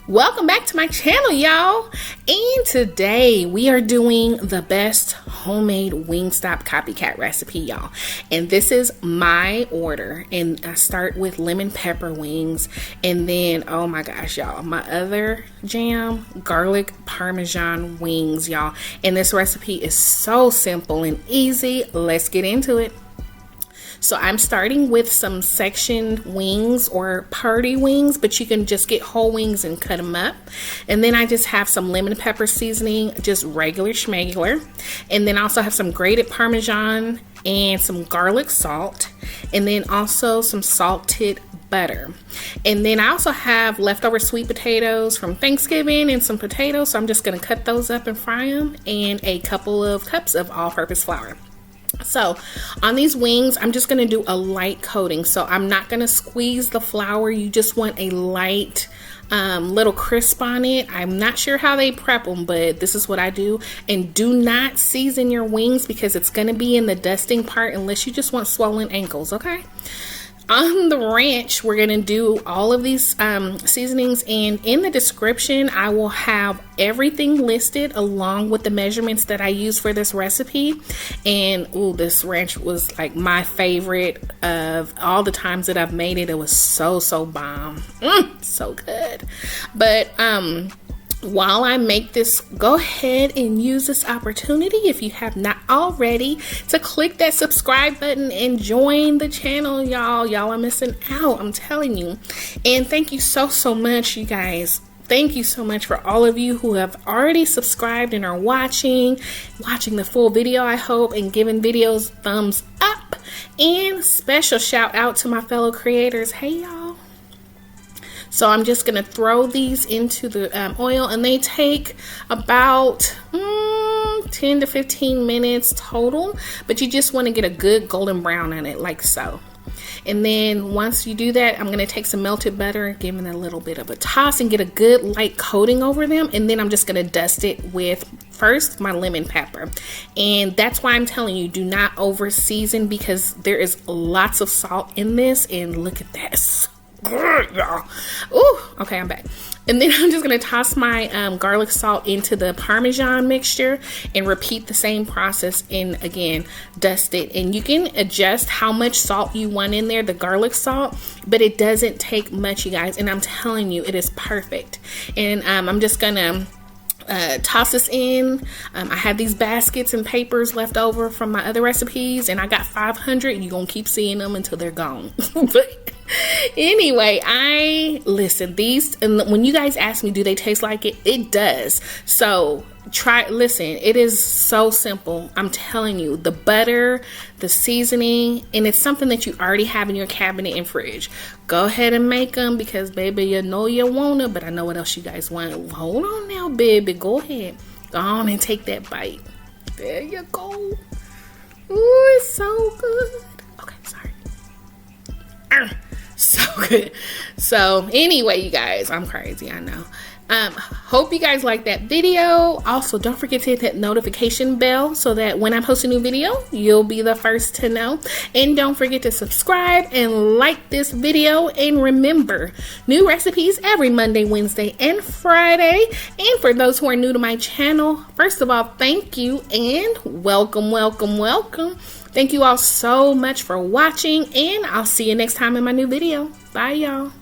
Welcome back to my channel, y'all. And today we are doing the best homemade Wingstop Copycat recipe, y'all. And this is my order. And I start with lemon pepper wings. And then, oh my gosh, y'all, my other jam, garlic Parmesan wings, y'all. And this recipe is so simple and easy. Let's get into it. So I'm starting with some sectioned wings or party wings, but you can just get whole wings and cut them up. And then I just have some lemon pepper seasoning, just regular schmegular. And then I also have some grated Parmesan and some garlic salt. And then also some salted butter. And then I also have leftover sweet potatoes from Thanksgiving and some potatoes. So I'm just going to cut those up and fry them, and a couple of cups of all-purpose flour. So on these wings, I'm just going to do a light coating. So I'm not going to squeeze the flour. You just want a light little crisp on it. I'm not sure how they prep them, but this is what I do. And do not season your wings because it's going to be in the dusting part unless you just want swollen ankles, okay? On the ranch, we're going to do all of these seasonings, and in the description I will have everything listed along with the measurements that I use for this recipe. And ooh, this ranch was like my favorite of all the times that I've made it. It was so bomb. So good. But while I make this, go ahead and use this opportunity, if you have not already, to click that subscribe button and join the channel, y'all. Y'all are missing out, I'm telling you. And thank you so much, you guys. Thank you so much for all of you who have already subscribed and are watching the full video, I hope, and giving videos thumbs up. And special shout out to my fellow creators. Hey, y'all. So I'm just going to throw these into the oil, and they take about 10 to 15 minutes total, but you just want to get a good golden brown on it, like so. And then once you do that, I'm going to take some melted butter, give it a little bit of a toss, and get a good light coating over them. And then I'm just going to dust it with first my lemon pepper. And that's why I'm telling you, do not over season, because there is lots of salt in this. And look at this. Y'all. Ooh, okay, I'm back. And then I'm just gonna toss my garlic salt into the Parmesan mixture and repeat the same process, and again dust it. And you can adjust how much salt you want in there, the garlic salt, but it doesn't take much, you guys, and I'm telling you, it is perfect. And I'm just gonna toss this in. I have these baskets and papers left over from my other recipes, and I got 500. You're gonna keep seeing them until they're gone. But anyway, listen, these, and when you guys ask me, do they taste like it? It does. So listen, it is so simple. I'm telling you, the butter, the seasoning, and it's something that you already have in your cabinet and fridge. Go ahead and make them, because baby, you know you want it, but I know what else you guys want. Hold on now, baby. Go ahead. Go on and take that bite. There you go. Ooh, it's so good. Okay, sorry. So good. So anyway, you guys, I'm crazy, I know. Hope you guys like that video. Also, don't forget to hit that notification bell so that when I post a new video, you'll be the first to know. And don't forget to subscribe and like this video. And remember, new recipes every Monday, Wednesday, and Friday. And for those who are new to my channel, first of all, thank you and welcome. Thank you all so much for watching, and I'll see you next time in my new video. Bye, y'all.